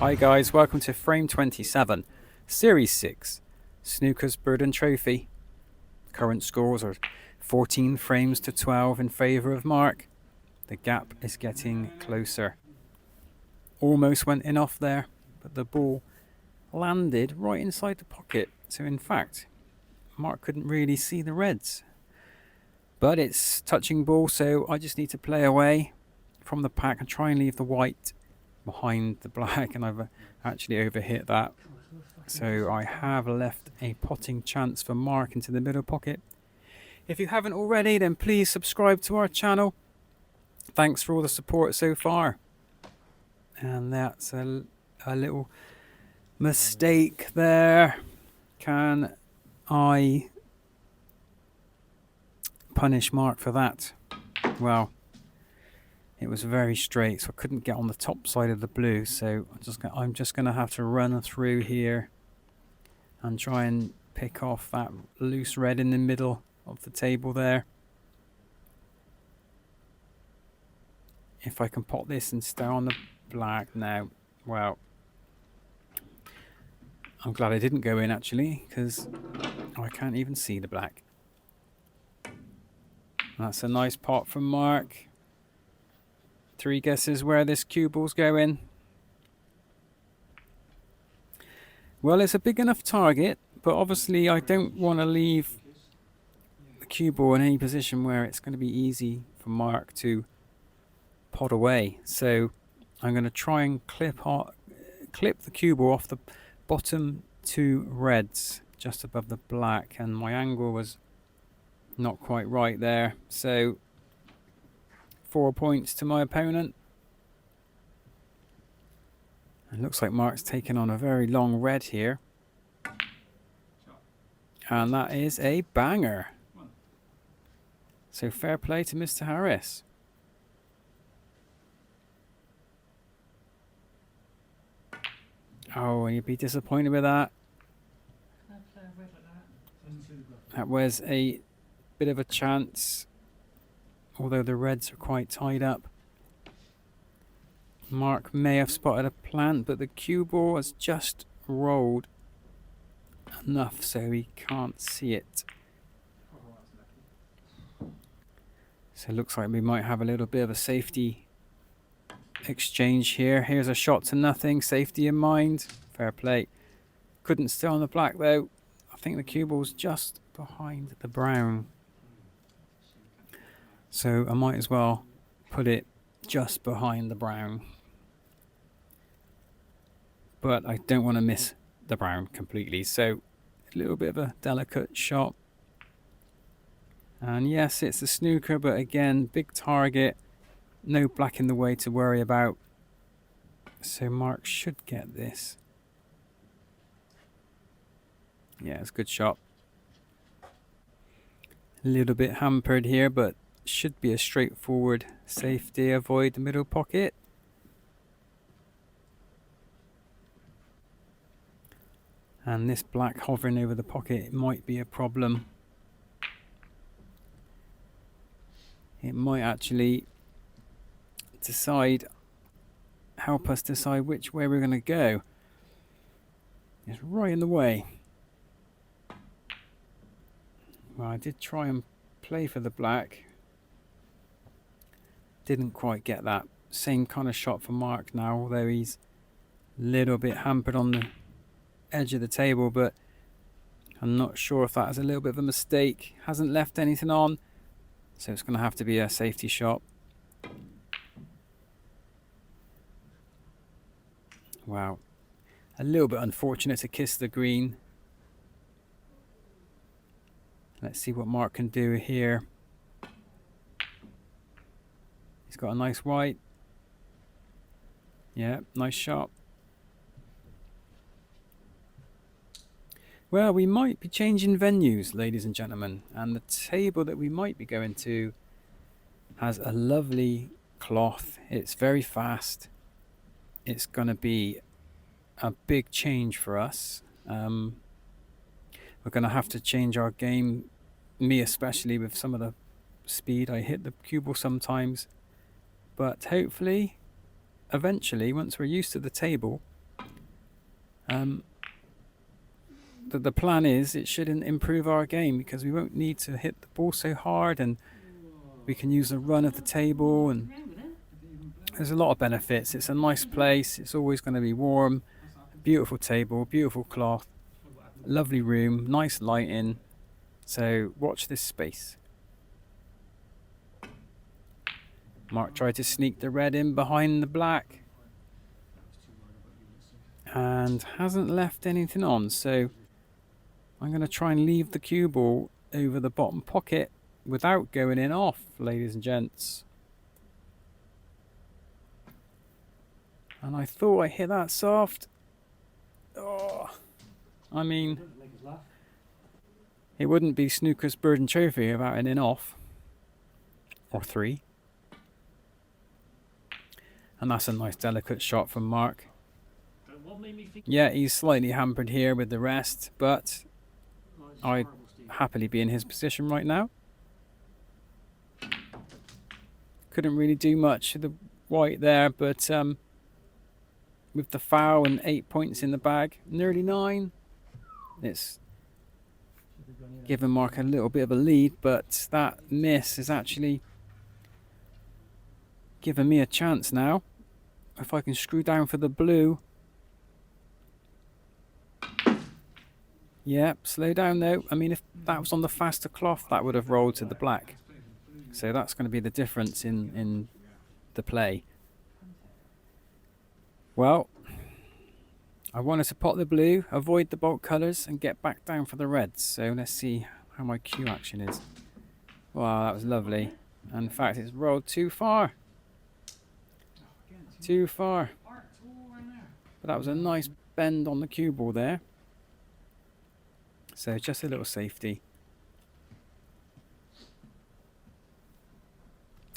Hi guys, welcome to frame 27, series 6, Snookers Burden Trophy. Current scores are 14 frames to 12 in favour of Mark. The gap is getting closer. Almost went in off there, but the ball landed right inside the pocket. So in fact, Mark couldn't really see the reds. But it's touching ball, so I just need to play away from the pack and try and leave the white behind the black, and I've actually overhit that. So I have left a potting chance for Mark into the middle pocket. If you haven't already, then please subscribe to our channel. Thanks for all the support so far. And that's a little mistake there. Can I punish Mark for that? Well, it was very straight, so I couldn't get on the top side of the blue, so I'm just going to have to run through here and try and pick off that loose red in the middle of the table there. If I can pot this and stay on the black now, well, I'm glad I didn't go in actually, because I can't even see the black. That's a nice pot from Mark. 3 guesses where this cue ball's going. Well, it's a big enough target, but obviously I don't want to leave the cue ball in any position where it's going to be easy for Mark to pot away. So I'm going to try and clip the cue ball off the bottom 2 reds just above the black, and my angle was not quite right there. So 4 points to my opponent. It looks like Mark's taken on a very long red here. And that is a banger. So fair play to Mr. Harris. Oh, and you'd be disappointed with that. That was a bit of a chance, although the reds are quite tied up. Mark may have spotted a plant, but the cue ball has just rolled enough so he can't see it. So it looks like we might have a little bit of a safety exchange here. Here's a shot to nothing, safety in mind. Fair play. Couldn't stay on the black though. I think the cue ball's just behind the brown. So I might as well put it just behind the brown. But I don't want to miss the brown completely. So a little bit of a delicate shot. And yes, it's a snooker, but again, big target. No black in the way to worry about. So Mark should get this. Yeah, it's a good shot. A little bit hampered here, but should be a straightforward safety. Avoid the middle pocket. And this black hovering over the pocket might be a problem. It might actually help us decide which way we're going to go. It's right in the way. Well, I did try and play for the black. Didn't quite get that same kind of shot for Mark now, although he's a little bit hampered on the edge of the table, but I'm not sure if that is a little bit of a mistake. Hasn't left anything on, so it's going to have to be a safety shot. Wow, a little bit unfortunate to kiss the green. Let's see what Mark can do here. He's got a nice white. Yeah, nice shot. Well, we might be changing venues, ladies and gentlemen, and the table that we might be going to has a lovely cloth. It's very fast. It's going to be a big change for us. We're going to have to change our game, me especially, with some of the speed I hit the cue ball sometimes. But hopefully, eventually, once we're used to the table, The plan is it shouldn't improve our game because we won't need to hit the ball so hard, and we can use the run of the table, and there's a lot of benefits. It's a nice place, it's always going to be warm, beautiful table, beautiful cloth, lovely room, nice lighting. So watch this space. Mark tried to sneak the red in behind the black and hasn't left anything on, so I'm going to try and leave the cue ball over the bottom pocket without going in off, ladies and gents. And I thought I hit that soft. Oh, I mean, it wouldn't be Snookers Bird and Trophy without an in off. Or 3. And that's a nice delicate shot from Mark. Yeah, he's slightly hampered here with the rest, but I'd happily be in his position right now. Couldn't really do much with the white there, but with the foul and 8 points in the bag, nearly 9, it's given Mark a little bit of a lead, but that miss is actually giving me a chance now. If I can screw down for the blue. Yeah, slow down though. I mean, if that was on the faster cloth, that would have rolled to the black. So that's going to be the difference in the play. Well, I wanted to pot the blue, avoid the bulk colours, and get back down for the reds. So let's see how my cue action is. Wow, that was lovely. And in fact, it's rolled too far. Too far. But that was a nice bend on the cue ball there. So just a little safety.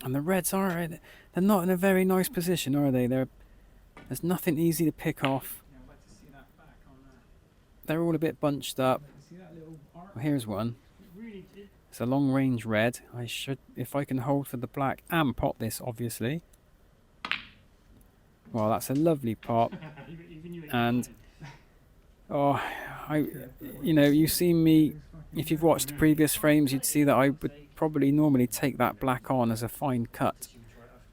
And the reds they're not in a very nice position, are they? There's nothing easy to pick off. They're all a bit bunched up. Well, here's one. It's a long range red. I should, if I can hold for the black and pot this, obviously. Well, that's a lovely pop. And oh, you've seen me, if you've watched the previous frames, you'd see that I would probably normally take that black on as a fine cut,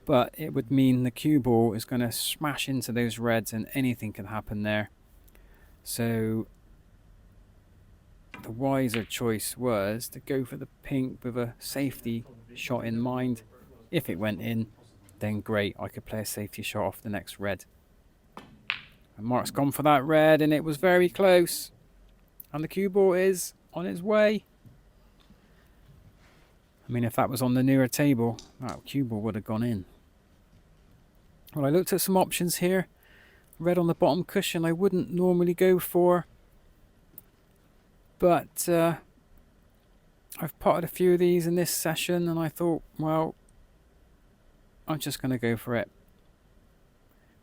but it would mean the cue ball is going to smash into those reds and anything can happen there. So the wiser choice was to go for the pink with a safety shot in mind. If it went in, then great, I could play a safety shot off the next red. And Mark's gone for that red, and it was very close. And the cue ball is on its way. I mean, if that was on the nearer table, that cue ball would have gone in. Well, I looked at some options here. Red on the bottom cushion I wouldn't normally go for. But I've potted a few of these in this session, and I thought, well, I'm just going to go for it.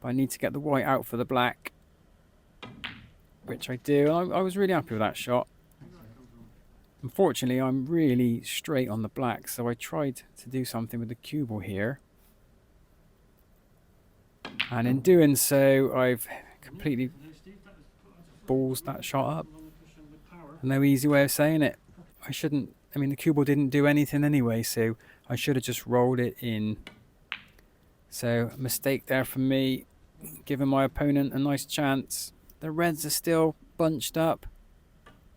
But I need to get the white out for the black, which I do. I was really happy with that shot. Unfortunately, I'm really straight on the black, so I tried to do something with the cue ball here. And in doing so, I've completely ballsed that shot up. No easy way of saying it. I mean, the cue ball didn't do anything anyway, so I should have just rolled it in. So, a mistake there from me, giving my opponent a nice chance. The reds are still bunched up,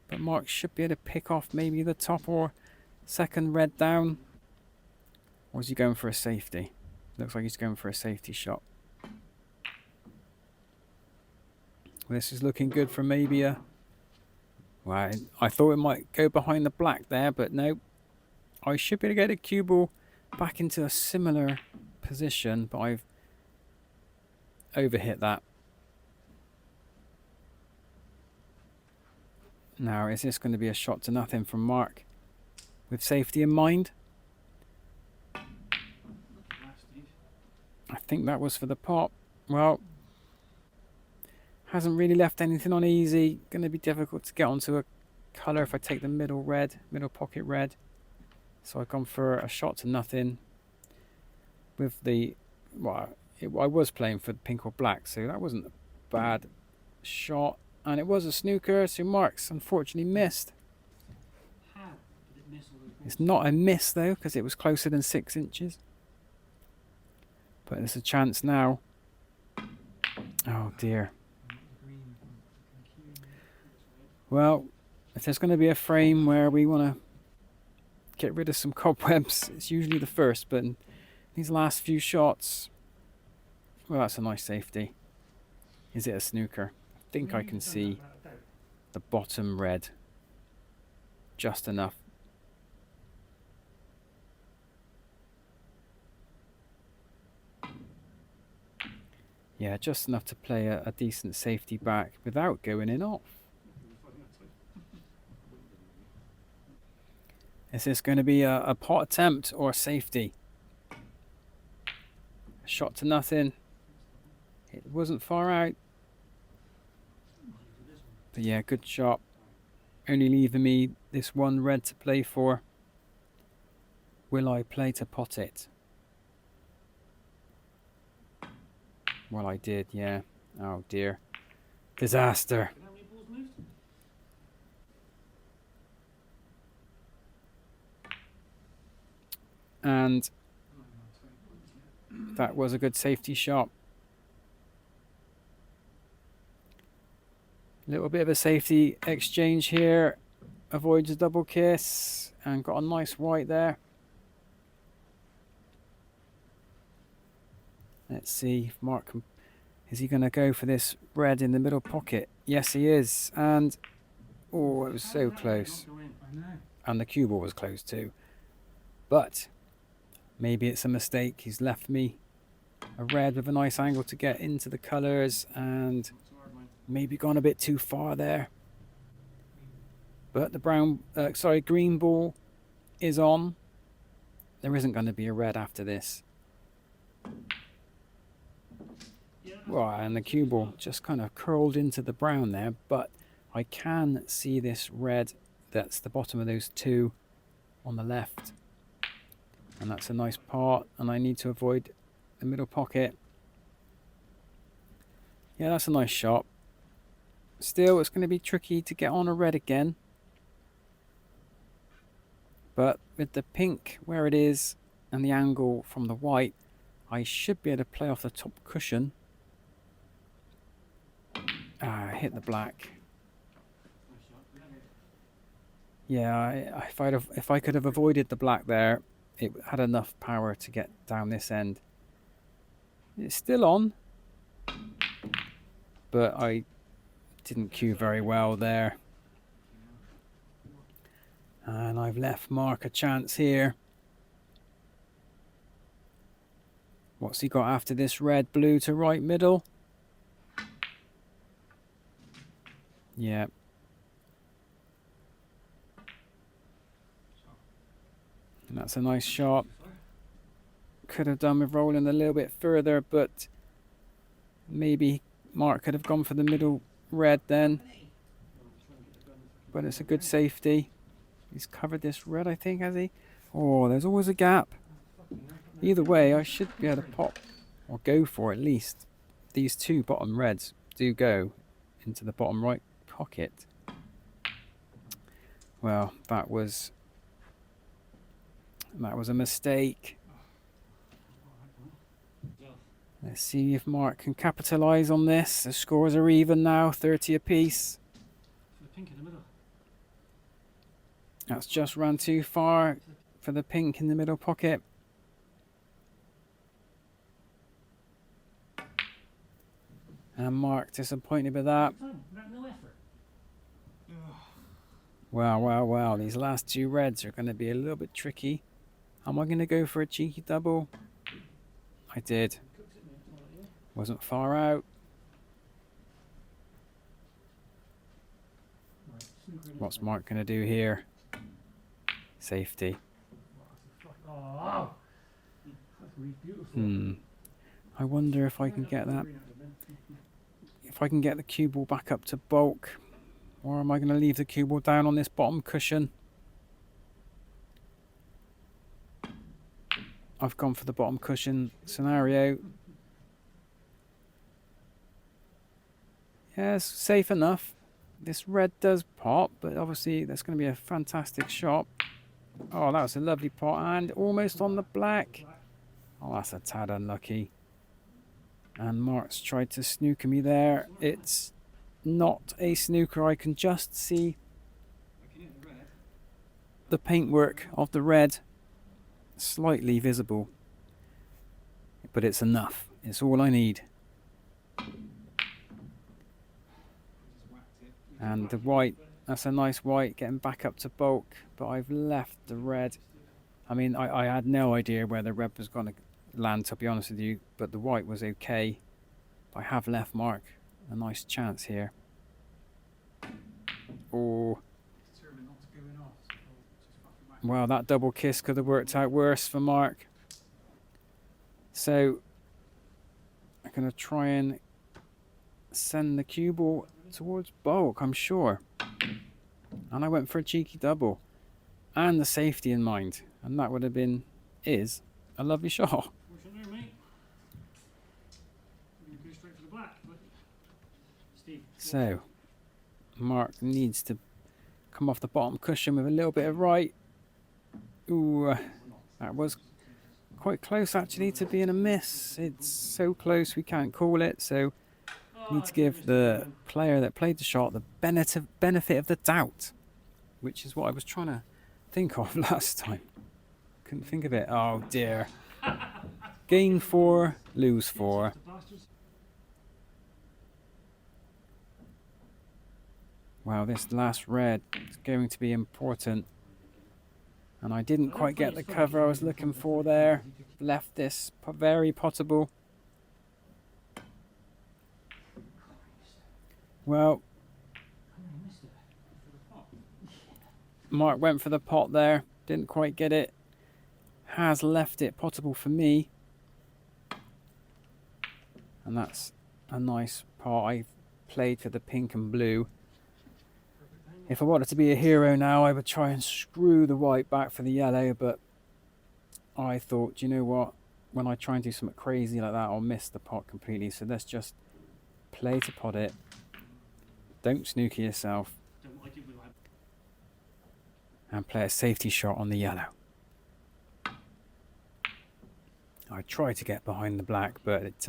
but Mark should be able to pick off maybe the top or second red down. Or is he going for a safety? Looks like he's going for a safety shot. Well, this is looking good for maybe a... Well, I thought it might go behind the black there, but no. I should be able to get a cue ball back into a similar position, but I've overhit that. Now, is this going to be a shot to nothing from Mark with safety in mind? I think that was for the pop. Well, hasn't really left anything on easy. Going to be difficult to get onto a colour if I take the middle pocket red. So I've gone for a shot to nothing with the... Well, I was playing for pink or black, so that wasn't a bad shot. And it was a snooker, so Mark's unfortunately missed. How did it miss all those balls? It's not a miss though, because it was closer than 6 inches. But there's a chance now. Oh dear. Well, if there's going to be a frame where we want to get rid of some cobwebs, it's usually the first, but in these last few shots, well, that's a nice safety. Is it a snooker? I think I can see the bottom red. Just enough. Yeah, just enough to play a decent safety back without going in off. Is this going to be a pot attempt or a safety? A shot to nothing. It wasn't far out. But yeah, good shot. Only leaving me this one red to play for. Will I play to pot it? Well, I did, yeah. Oh dear. Disaster. How many balls moved? And that was a good safety shot. Little bit of a safety exchange here. Avoids a double kiss and got a nice white there. Let's see if Mark can, is he going to go for this red in the middle pocket? Yes, he is. And oh, it was so close. And the cue ball was close too. But maybe it's a mistake. He's left me a red with a nice angle to get into the colours and maybe gone a bit too far there. But the green ball is on. There isn't going to be a red after this. Well, and the cue ball just kind of curled into the brown there, but I can see this red that's the bottom of those two on the left. And that's a nice part, and I need to avoid the middle pocket. Yeah, that's a nice shot. Still, it's going to be tricky to get on a red again. But with the pink where it is and the angle from the white, I should be able to play off the top cushion. Ah, I hit the black. Yeah, if I could have avoided the black there, it had enough power to get down this end. It's still on, but I didn't cue very well there. And I've left Mark a chance here. What's he got after this red, blue to right middle? Yeah. And that's a nice shot. Could have done with rolling a little bit further, but maybe Mark could have gone for the middle red then. But it's a good safety. He's covered this red, I think, has he? Oh, there's always a gap. Either way, I should be able to pop, or go for at least. These two bottom reds do go into the bottom right pocket. Well, that was a mistake. Let's see if Mark can capitalise on this. The scores are even now, 30 apiece. For the pink in the middle. That's just run too far for the pink in the middle pocket. And Mark disappointed with that. No effort. Wow. These last two reds are going to be a little bit tricky. Am I going to go for a cheeky double? I did. Wasn't far out. What's Mark going to do here? Safety. Oh, that's really beautiful. I wonder if I can get that. If I can get the cue ball back up to bulk. Or am I going to leave the cue ball down on this bottom cushion? I've gone for the bottom cushion scenario. Yeah, it's safe enough. This red does pop, but obviously that's going to be a fantastic shot. Oh, that was a lovely pot and almost on the black. Oh, that's a tad unlucky. And Mark's tried to snooker me there. It's not a snooker. I can just see the paintwork of the red slightly visible. But it's enough. It's all I need. And the white, that's a nice white, getting back up to bulk. But I've left the red. I mean, I had no idea where the red was going to land, to be honest with you. But the white was okay. I have left Mark a nice chance here. Oh. Well, that double kiss could have worked out worse for Mark. So, I'm going to try and send the cue ball towards bulk, I'm sure. And I went for a cheeky double. And the safety in mind. And that would have been, is, a lovely shot. So, Mark needs to come off the bottom cushion with a little bit of right. Ooh, that was quite close actually to being a miss. It's so close we can't call it. So, need to give the player that played the shot the benefit of the doubt, which is what I was trying to think of last time. Couldn't think of it. Oh dear. Gain 4, lose 4. Wow, this last red is going to be important. And I didn't quite get the cover I was looking for there. Left this very potable. Well, Mark went for the pot there. Didn't quite get it. Has left it potable for me. And that's a nice pot. I played for the pink and blue. If I wanted to be a hero now, I would try and screw the white back for the yellow, but I thought, you know what? When I try and do something crazy like that, I'll miss the pot completely. So let's just play to pot it. Don't snooker yourself. And play a safety shot on the yellow. I tried to get behind the black, but it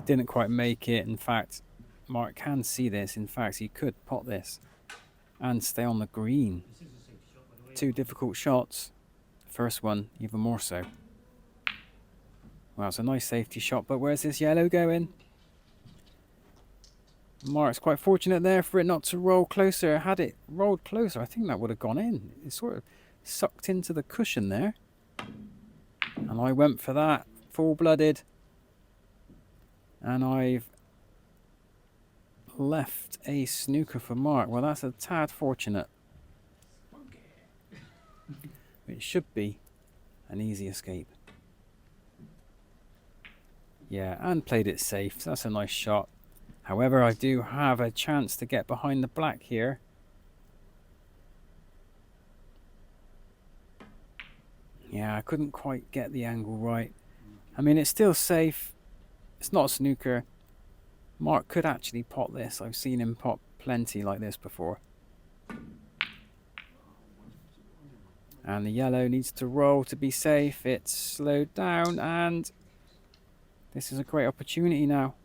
didn't quite make it. In fact, Mark can see this. In fact, he could pot this and stay on the green. 2 difficult shots. First one, even more so. Well, it's a nice safety shot, but where's this yellow going? Mark's quite fortunate there for it not to roll closer. Had it rolled closer, I think that would have gone in. It sort of sucked into the cushion there. And I went for that, full-blooded. And I've left a snooker for Mark. Well, that's a tad fortunate. It should be an easy escape. Yeah, and played it safe. So that's a nice shot. However, I do have a chance to get behind the black here. Yeah, I couldn't quite get the angle right. I mean, it's still safe. It's not a snooker. Mark could actually pot this. I've seen him pot plenty like this before. And the yellow needs to roll to be safe. It's slowed down, and this is a great opportunity now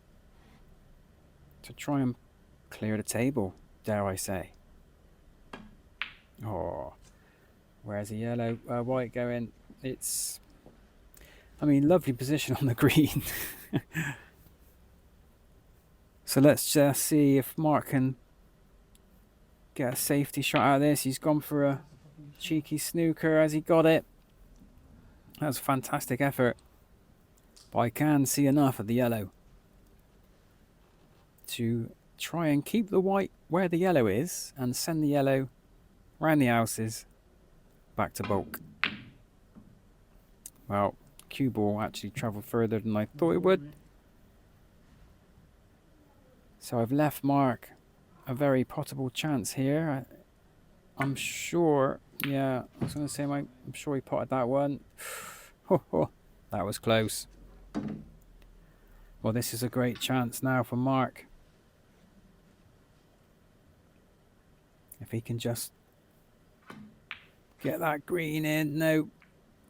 to try and clear the table, dare I say. Oh, where's the yellow, white going? It's, I mean, lovely position on the green. So let's just see if Mark can get a safety shot out of this. He's gone for a cheeky snooker. Has he got it? That was a fantastic effort. But I can see enough of the yellow to try and keep the white where the yellow is and send the yellow round the houses back to bulk. Well, cue ball actually travelled further than I thought it would. So I've left Mark a very potable chance here. I'm sure, yeah, I was going to say, I'm sure he potted that one. That was close. Well, this is a great chance now for Mark. If he can just get that green in. No.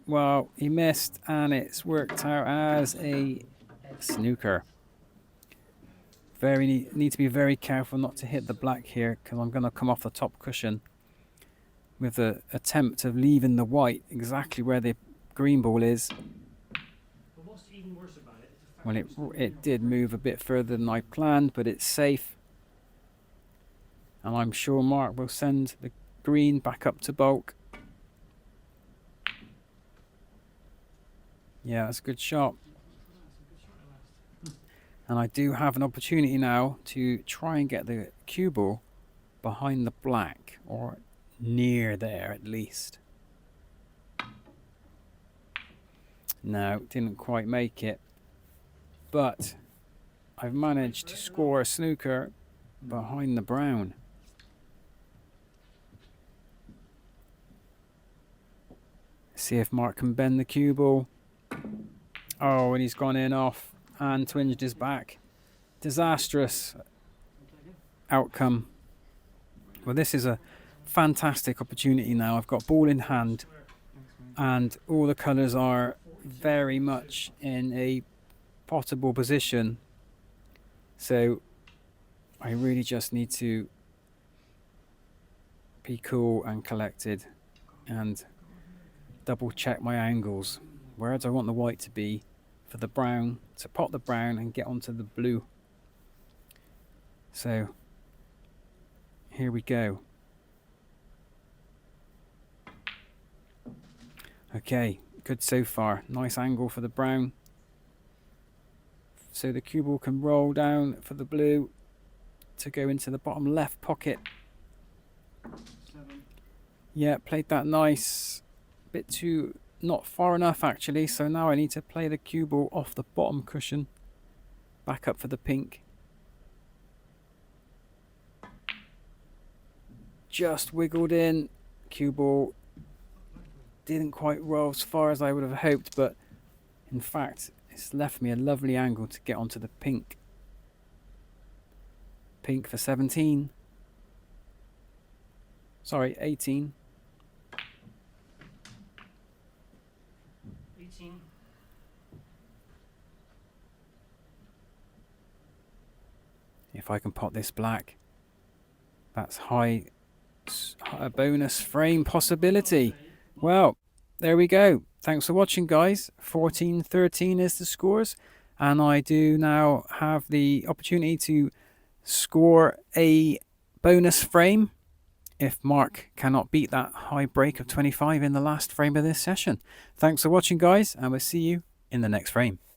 Well, he missed, and it's worked out as a snooker. Need to be very careful not to hit the black here, because I'm going to come off the top cushion with the attempt of leaving the white exactly where the green ball is. But what's even worse about it is the fact Well, that it's still it did move a bit further than I planned, but it's safe. And I'm sure Mark will send the green back up to bulk. Yeah, that's a good shot. And I do have an opportunity now to try and get the cue ball behind the black, or near there at least. No, didn't quite make it. But I've managed to score a snooker behind the brown. See if Mark can bend the cue ball. Oh, and he's gone in off and twinged his back. Disastrous outcome. Well, this is a fantastic opportunity now. I've got ball in hand, and all the colours are very much in a potable position. So I really just need to be cool and collected and double check my angles. Where do I want the white to be for the brown, to pot the brown and get onto the blue? So here we go. Okay, good so far. Nice angle for the brown. So the cue ball can roll down for the blue to go into the bottom left pocket. 7. Yeah, played that nice. Bit too, not far enough actually. So now I need to play the cue ball off the bottom cushion. Back up for the pink. Just wiggled in. Cue ball didn't quite roll as far as I would have hoped, but in fact it's left me a lovely angle to get onto the pink. Pink for 17. Sorry, 18. 18. If I can pot this black, that's a bonus frame possibility. Well, there we go. Thanks for watching, guys. 14-13 is the scores, and I do now have the opportunity to score a bonus frame if Mark cannot beat that high break of 25 in the last frame of this session. Thanks for watching, guys, and we'll see you in the next frame.